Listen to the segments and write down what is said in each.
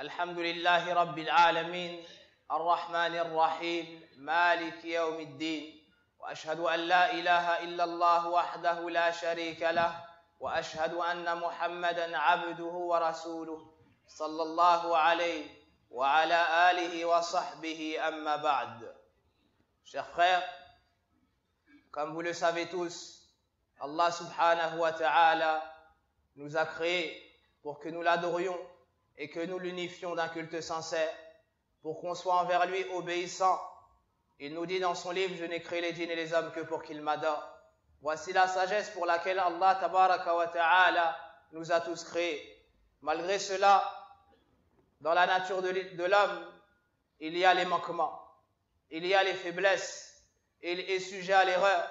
الحمد لله رب العالمين الرحمن الرحيم مالك يوم الدين وأشهد أن لا إله إلا الله وحده لا شريك له وأشهد أن محمدا عبده ورسوله صلى الله عليه وعلى آله وصحبه أما بعد. Chers frères, comme vous le savez tous, Allah subhanahu wa ta'ala nous a créés pour que nous l'adorions et que nous l'unifions d'un culte sincère, pour qu'on soit envers lui obéissant. Il nous dit dans son livre, je n'ai créé les djinns et les hommes que pour qu'ils m'adorent. Voici la sagesse pour laquelle Allah tabaraka wa ta'ala nous a tous créés. Malgré cela, dans la nature de l'homme, il y a les manquements, il y a les faiblesses, il est sujet à l'erreur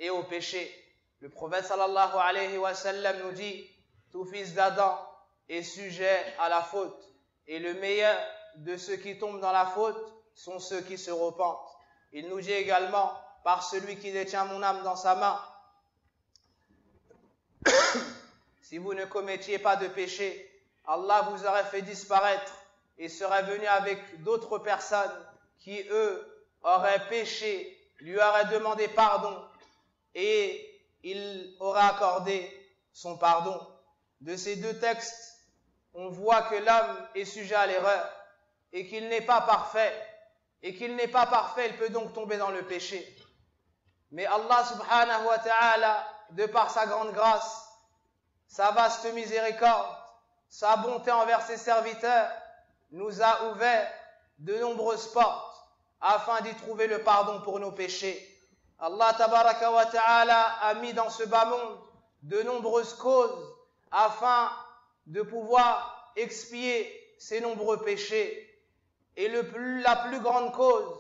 et au péché. Le prophète sallallahu alayhi wa sallam nous dit, tout fils d'Adam est sujet à la faute, et le meilleur de ceux qui tombent dans la faute sont ceux qui se repentent. Il nous dit également, par celui qui détient mon âme dans sa main, si vous ne commettiez pas de péché, Allah vous aurait fait disparaître et serait venu avec d'autres personnes qui, eux, auraient péché, lui auraient demandé pardon et il aurait accordé son pardon. De ces deux textes, on voit que l'homme est sujet à l'erreur et qu'il n'est pas parfait. Et qu'il n'est pas parfait, il peut donc tomber dans le péché. Mais Allah subhanahu wa ta'ala, de par sa grande grâce, sa vaste miséricorde, sa bonté envers ses serviteurs, nous a ouvert de nombreuses portes afin d'y trouver le pardon pour nos péchés. Allah tabaraka wa ta'ala a mis dans ce bas monde de nombreuses causes afin de pouvoir expier ces nombreux péchés. Et la plus grande cause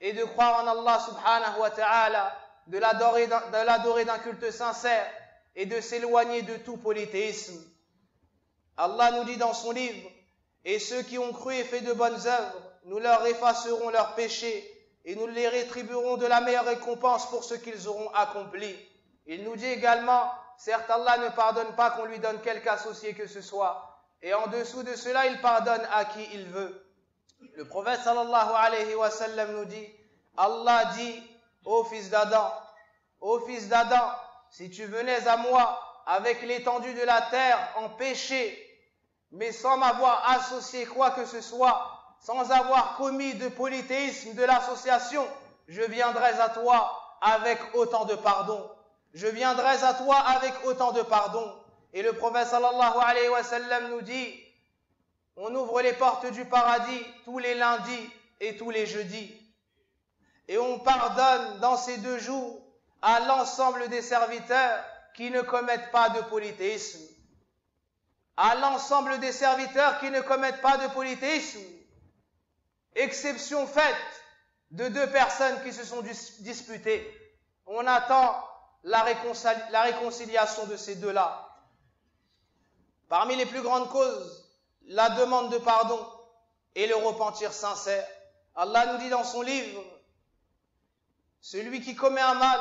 est de croire en Allah subhanahu wa ta'ala, de l'adorer d'un culte sincère et de s'éloigner de tout polythéisme. Allah nous dit dans son livre, et ceux qui ont cru et fait de bonnes œuvres, nous leur effacerons leurs péchés et nous les rétribuerons de la meilleure récompense pour ce qu'ils auront accompli. Il nous dit également, certes Allah ne pardonne pas qu'on lui donne quelque associé que ce soit, et en dessous de cela il pardonne à qui il veut. Le prophète sallallahu alayhi wa sallam nous dit, Allah dit, ô fils d'Adam, si tu venais à moi avec l'étendue de la terre en péché, mais sans m'avoir associé quoi que ce soit, sans avoir commis de polythéisme, de l'association, je viendrais à toi avec autant de pardon. Je viendrai à toi avec autant de pardon. Et le prophète sallallahu alayhi wa sallam nous dit, on ouvre les portes du paradis tous les lundis et tous les jeudis. Et on pardonne dans ces 2 jours à l'ensemble des serviteurs qui ne commettent pas de polythéisme. À l'ensemble des serviteurs qui ne commettent pas de polythéisme. Exception faite de 2 personnes qui se sont disputées. On attend la réconciliation de ces 2-là. Parmi les plus grandes causes, la demande de pardon et le repentir sincère. Allah nous dit dans son livre, celui qui commet un mal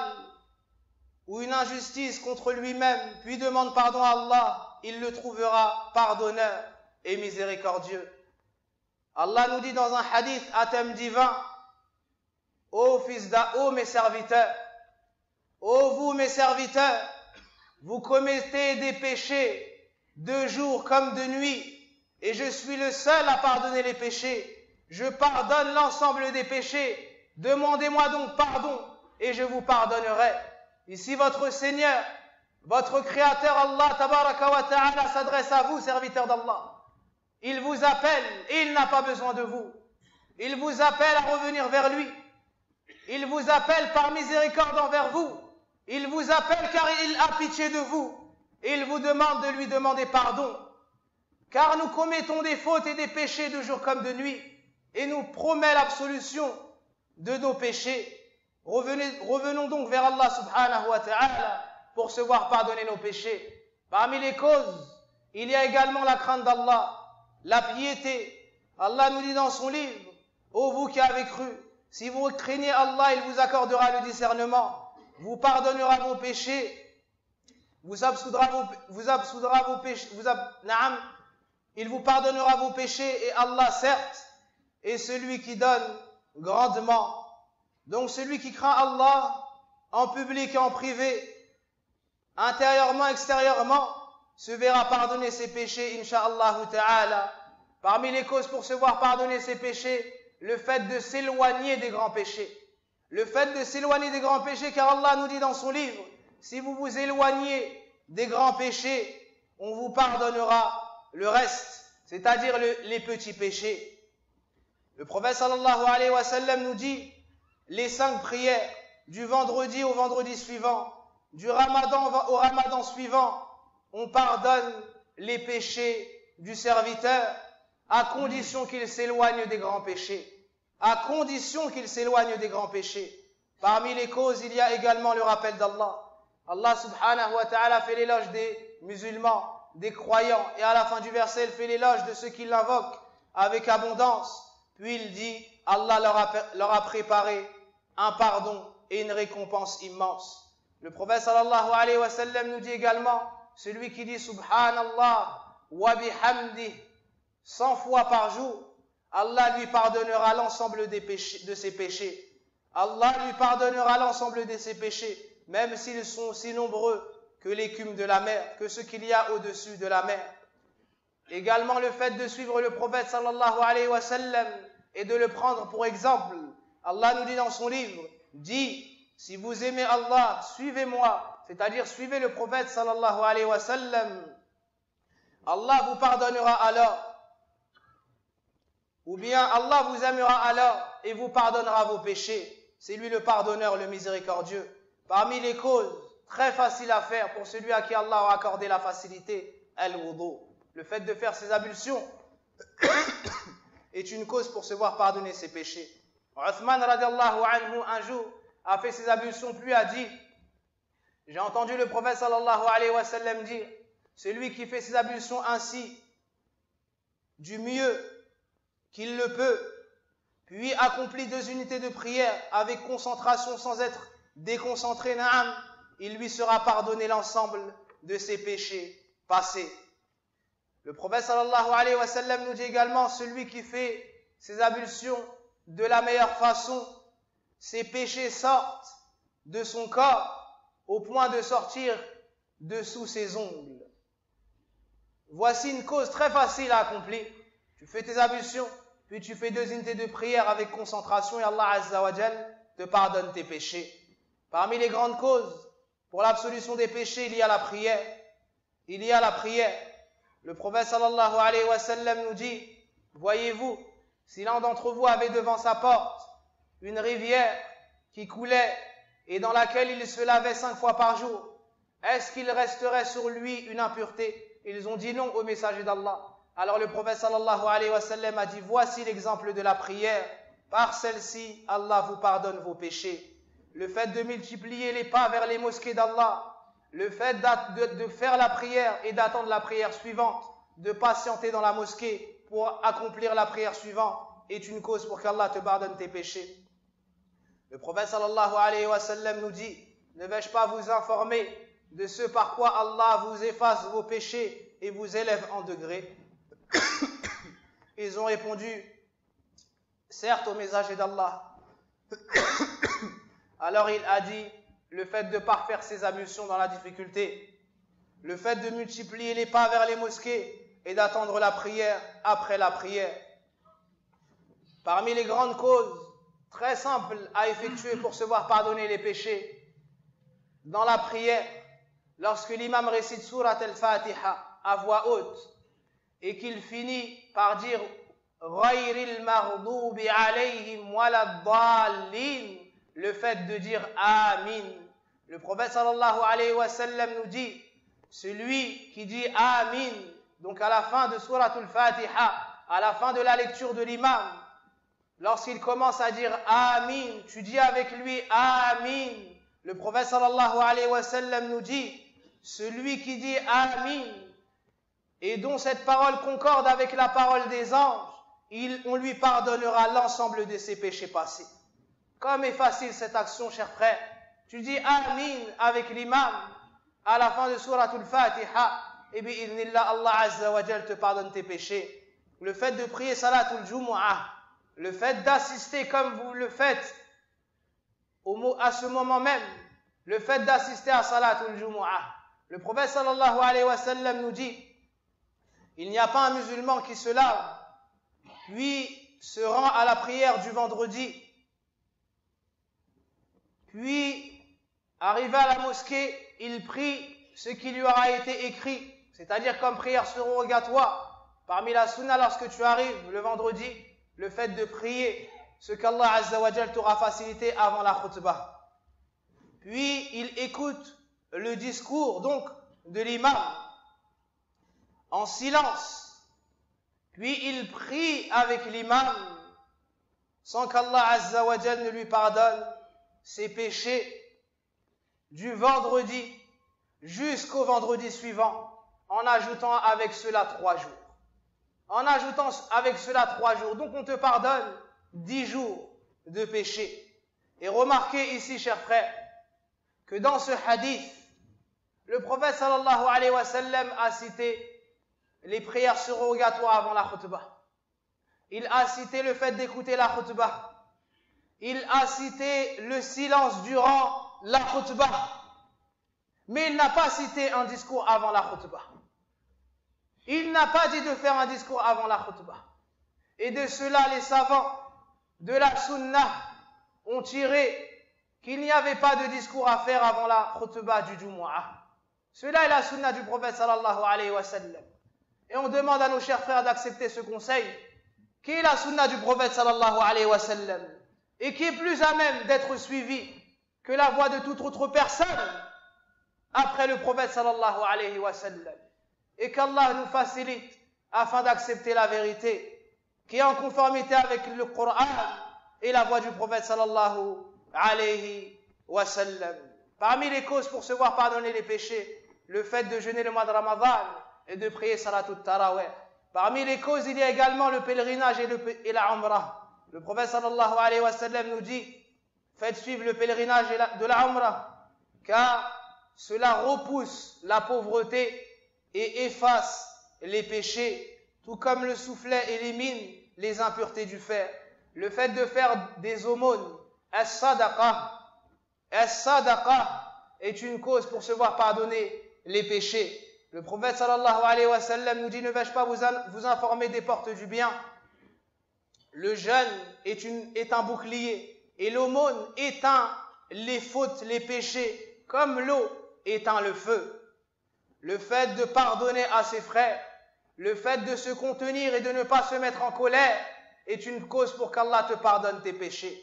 ou une injustice contre lui-même, puis demande pardon à Allah, il le trouvera pardonneur et miséricordieux. Allah nous dit dans un hadith à thème divin, ô mes serviteurs, ô vous mes serviteurs, vous commettez des péchés de jour comme de nuit, et je suis le seul à pardonner les péchés. Je pardonne l'ensemble des péchés. Demandez-moi donc pardon et je vous pardonnerai. Ici votre Seigneur, votre Créateur Allah tabaraka wa ta'ala s'adresse à vous, serviteurs d'Allah. Il vous appelle et il n'a pas besoin de vous. Il vous appelle à revenir vers lui. Il vous appelle par miséricorde envers vous. Il vous appelle car il a pitié de vous. Et il vous demande de lui demander pardon. Car nous commettons des fautes et des péchés de jour comme de nuit, et nous promet l'absolution de nos péchés. Revenons donc vers Allah subhanahu wa ta'ala pour se voir pardonner nos péchés. Parmi les causes, il y a également la crainte d'Allah, la piété. Allah nous dit dans son livre, ô vous qui avez cru, si vous craignez Allah, il vous accordera le discernement, vous pardonnera vos péchés, vous absoudra vos péchés, il vous pardonnera vos péchés et Allah, certes, est celui qui donne grandement. Donc celui qui craint Allah en public et en privé, intérieurement, extérieurement, se verra pardonner ses péchés, incha'Allah ta'ala. Parmi les causes pour se voir pardonner ses péchés, le fait de s'éloigner des grands péchés. Le fait de s'éloigner des grands péchés, car Allah nous dit dans son livre, si vous vous éloignez des grands péchés, on vous pardonnera le reste, c'est-à-dire les petits péchés. Le prophète sallallahu alayhi wa sallam nous dit, les 5 prières, du vendredi au vendredi suivant, du ramadan au ramadan suivant, on pardonne les péchés du serviteur, à condition qu'il s'éloigne des grands péchés. À condition qu'il s'éloigne des grands péchés. Parmi les causes, il y a également le rappel d'Allah. Allah subhanahu wa ta'ala fait l'éloge des musulmans, des croyants, et à la fin du verset, il fait l'éloge de ceux qui l'invoquent avec abondance. Puis il dit, Allah leur a préparé un pardon et une récompense immense. Le prophète sallallahu alayhi wa sallam nous dit également, celui qui dit subhanallah wa bihamdih 100 fois par jour, Allah lui pardonnera l'ensemble de ses péchés. Allah lui pardonnera l'ensemble de ses péchés, même s'ils sont aussi nombreux que l'écume de la mer, que ce qu'il y a au-dessus de la mer. Également le fait de suivre le prophète sallallahu alayhi wa sallam et de le prendre pour exemple. Allah nous dit dans son livre, dit, si vous aimez Allah, suivez-moi, c'est-à-dire suivez le prophète sallallahu alayhi wa sallam. Allah vous pardonnera alors. Ou bien Allah vous aimera alors et vous pardonnera vos péchés. C'est lui le pardonneur, le miséricordieux. Parmi les causes très faciles à faire pour celui à qui Allah a accordé la facilité, al-wudu. Le fait de faire ses ablutions est une cause pour se voir pardonner ses péchés. Uthman radiallahu anhu un jour a fait ses ablutions puis a dit, j'ai entendu le prophète sallallahu alayhi wa sallam dire, celui qui fait ses ablutions ainsi, du mieux qu'il le peut, puis accomplit 2 unités de prière avec concentration sans être déconcentré, na'am, il lui sera pardonné l'ensemble de ses péchés passés. Le prophète sallallahu alayhi wa sallam nous dit également, celui qui fait ses ablutions de la meilleure façon, ses péchés sortent de son corps au point de sortir de sous ses ongles. Voici une cause très facile à accomplir. Tu fais tes ablutions, puis tu fais 2 unités de prière avec concentration et Allah Azza wa Jal te pardonne tes péchés. Parmi les grandes causes pour l'absolution des péchés, il y a la prière. Il y a la prière. Le prophète sallallahu alayhi wa sallam nous dit, voyez-vous, si l'un d'entre vous avait devant sa porte une rivière qui coulait et dans laquelle il se lavait 5 fois par jour, est-ce qu'il resterait sur lui une impureté? Ils ont dit non au messager d'Allah. Alors le prophète sallallahu alayhi wa sallam a dit, voici l'exemple de la prière. Par celle-ci, Allah vous pardonne vos péchés. Le fait de multiplier les pas vers les mosquées d'Allah, le fait de faire la prière et d'attendre la prière suivante, de patienter dans la mosquée pour accomplir la prière suivante, est une cause pour qu'Allah te pardonne tes péchés. Le prophète sallallahu alayhi wa sallam nous dit, ne vais-je pas vous informer de ce par quoi Allah vous efface vos péchés et vous élève en degrés? Ils ont répondu, certes au messager d'Allah. Alors il a dit, le fait de parfaire ses ablutions dans la difficulté, le fait de multiplier les pas vers les mosquées et d'attendre la prière après la prière. Parmi les grandes causes très simples à effectuer pour se voir pardonner les péchés, dans la prière, lorsque l'imam récite surat al-Fatiha à voix haute et qu'il finit par dire ghayril maghdubi alayhim waladdallin, le fait de dire Amin. Le prophète sallallahu alayhi wa sallam nous dit, celui qui dit Amin, donc à la fin de surat al-Fatiha, à la fin de la lecture de l'imam, lorsqu'il commence à dire Amin, tu dis avec lui Amin. Le prophète sallallahu alayhi wa sallam nous dit, celui qui dit Amin et dont cette parole concorde avec la parole des anges, on lui pardonnera l'ensemble de ses péchés passés. Comme est facile cette action, chers frères. Tu dis Amin avec l'imam à la fin de surat al-Fatiha et bi'idhnillah, Allah Azza wa Jal te pardonne tes péchés. Le fait de prier Salatul Jumu'ah, le fait d'assister comme vous le faites à ce moment même, le fait d'assister à Salatul Jumu'ah. Le prophète sallallahu alayhi wa sallam nous dit, il n'y a pas un musulman qui se lave, puis se rend à la prière du vendredi, puis arrivé à la mosquée, il prie ce qui lui aura été écrit, c'est-à-dire comme prière surrogatoire. Parmi la sunna, lorsque tu arrives le vendredi, le fait de prier ce qu'Allah Azza wa Jal t'aura facilité avant la khutbah. Puis il écoute le discours donc de l'imam en silence. Puis il prie avec l'imam sans qu'Allah Azza wa Jal ne lui pardonne ses péchés du vendredi jusqu'au vendredi suivant, en ajoutant avec cela 3 jours. En ajoutant avec cela 3 jours. Donc on te pardonne 10 jours de péché. Et remarquez ici, chers frères, que dans ce hadith, le prophète sallallahu alayhi wa sallam a cité les prières surrogatoires avant la khutbah. Il a cité le fait d'écouter la khutbah. Il a cité le silence durant la khutbah. Mais il n'a pas cité un discours avant la khutbah. Il n'a pas dit de faire un discours avant la khutbah. Et de cela, les savants de la sunnah ont tiré qu'il n'y avait pas de discours à faire avant la khutbah du Jumu'ah. Cela est la sunnah du prophète sallallahu alayhi wa sallam. Et on demande à nos chers frères d'accepter ce conseil, qui est la sunnah du prophète sallallahu alayhi wa sallam, et qui est plus à même d'être suivi que la voix de toute autre personne après le prophète sallallahu alayhi wa sallam. Et qu'Allah nous facilite afin d'accepter la vérité qui est en conformité avec le Coran et la voix du prophète sallallahu alayhi wa sallam. Parmi les causes pour se voir pardonner les péchés, le fait de jeûner le mois de Ramadan et de prier Salatut Tarawih. Parmi les causes, il y a également le pèlerinage et la Umrah. Le prophète sallallahu alayhi wa sallam nous dit, faites suivre le pèlerinage de la Umrah, car cela repousse la pauvreté et efface les péchés, tout comme le soufflet élimine les impuretés du fer. Le fait de faire des aumônes, as-sadaqa est une cause pour se voir pardonner les péchés. Le prophète sallallahu alayhi wa sallam nous dit, ne vais-je pas vous informer des portes du bien? Le jeûne est un bouclier et l'aumône éteint les fautes, les péchés, comme l'eau éteint le feu. Le fait de pardonner à ses frères, le fait de se contenir et de ne pas se mettre en colère est une cause pour qu'Allah te pardonne tes péchés.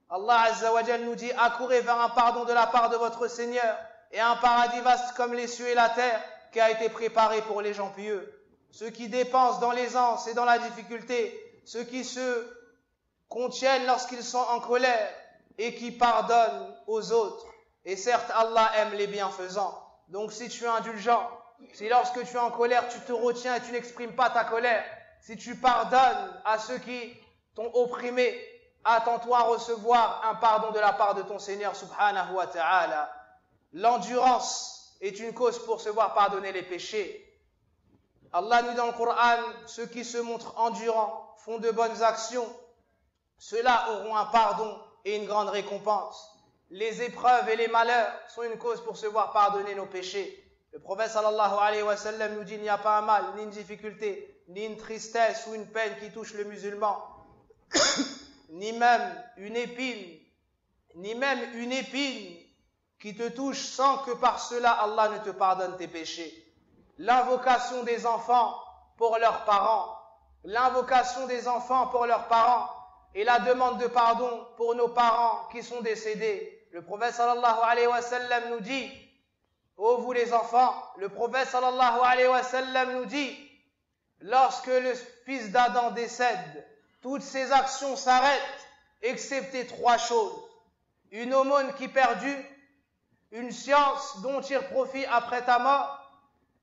Allah Azza wa Jal nous dit, accourez vers un pardon de la part de votre Seigneur et un paradis vaste comme les cieux et la terre qui a été préparé pour les gens pieux. Ceux qui dépensent dans l'aisance et dans la difficulté, ceux qui se contiennent lorsqu'ils sont en colère et qui pardonnent aux autres. Et certes, Allah aime les bienfaisants. Donc si tu es indulgent, si lorsque tu es en colère, tu te retiens et tu n'exprimes pas ta colère, si tu pardonnes à ceux qui t'ont opprimé, attends-toi à recevoir un pardon de la part de ton Seigneur subhanahu wa ta'ala. L'endurance est une cause pour se voir pardonner les péchés. Allah nous dit dans le Coran, ceux qui se montrent endurants, font de bonnes actions, ceux-là auront un pardon et une grande récompense. Les épreuves et les malheurs sont une cause pour se voir pardonner nos péchés. Le prophète sallallahu alayhi wa sallam nous dit, il n'y a pas un mal, ni une difficulté, ni une tristesse ou une peine qui touche le musulman, ni même une épine qui te touche sans que par cela Allah ne te pardonne tes péchés. L'invocation des enfants pour leurs parents, et la demande de pardon pour nos parents qui sont décédés. Le prophète sallallahu alayhi wa sallam nous dit, ô vous les enfants, le prophète sallallahu alayhi wa sallam nous dit, lorsque le fils d'Adam décède, toutes ses actions s'arrêtent, excepté 3 choses. Une aumône qui perdue, une science dont tire profit après ta mort,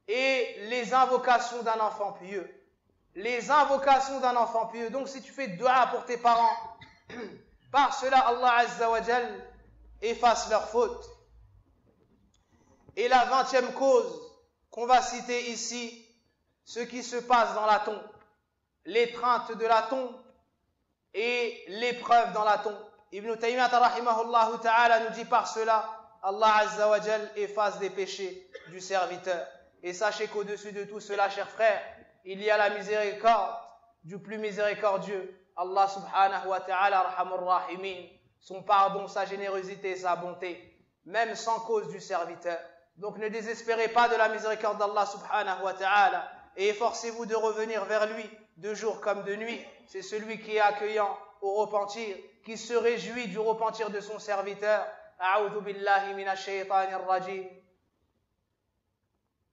et les invocations d'un enfant pieux. Les invocations d'un enfant pieux. Donc si tu fais dua pour tes parents, par cela Allah Azza wa Jal efface leurs fautes. Et la 20e cause qu'on va citer ici ce qui se passe dans la tombe, l'étreinte de la tombe et l'épreuve dans la tombe. Ibn Taymiyyah rahimahullah ta'ala nous dit par cela, Allah Azza wa Jal efface des péchés du serviteur. Et sachez qu'au-dessus de tout cela, chers frères, il y a la miséricorde du plus miséricordieux, Allah subhanahu wa ta'ala arhamur rahimin, son pardon, sa générosité et sa bonté, même sans cause du serviteur. Donc ne désespérez pas de la miséricorde d'Allah subhanahu wa ta'ala et efforcez-vous de revenir vers lui de jour comme de nuit. C'est celui qui est accueillant au repentir, qui se réjouit du repentir de son serviteur. A'udhu billahi minash shaytanir rajim.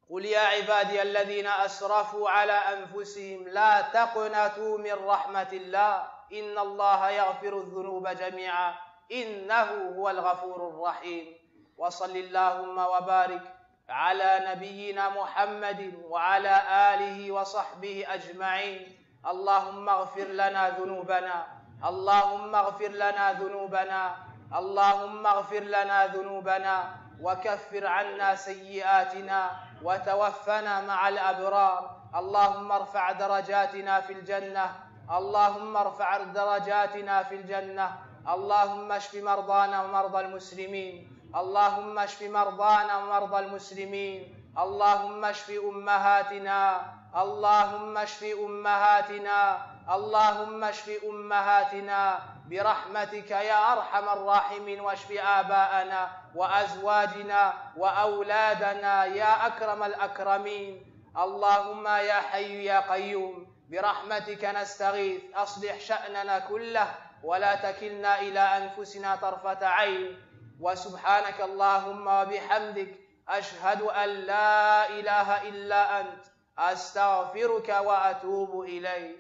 قل يا عبادي الذين أسرفوا على أنفسهم لا تقنطوا من رحمة الله إن الله يغفر الذنوب جميعا إنه هو الغفور الرحيم وصل اللهم وبارك على نبينا محمد وعلى آله وصحبه أجمعين اللهم اغفر لنا ذنوبنا اللهم اغفر لنا ذنوبنا اللهم اغفر لنا ذنوبنا وكفر عنا سيئاتنا وتوفنا مع الأبرار اللهم ارفع درجاتنا في الجنة اللهم ارفع درجاتنا في الجنة اللهم اشف مرضانا ومرضى المسلمين اللهم اشف مرضانا ومرضى المسلمين اللهم اشف أمهاتنا اللهم اشف أمهاتنا اللهم اشف أمهاتنا برحمتك يا أرحم الراحمين واشف آباءنا وأزواجنا وأولادنا يا أكرم الأكرمين اللهم يا حي يا قيوم برحمتك نستغيث أصلح شأننا كله ولا تكلنا إلى أنفسنا طرفة عين وسبحانك اللهم وبحمدك أشهد أن لا إله إلا أنت أستغفرك وأتوب إليك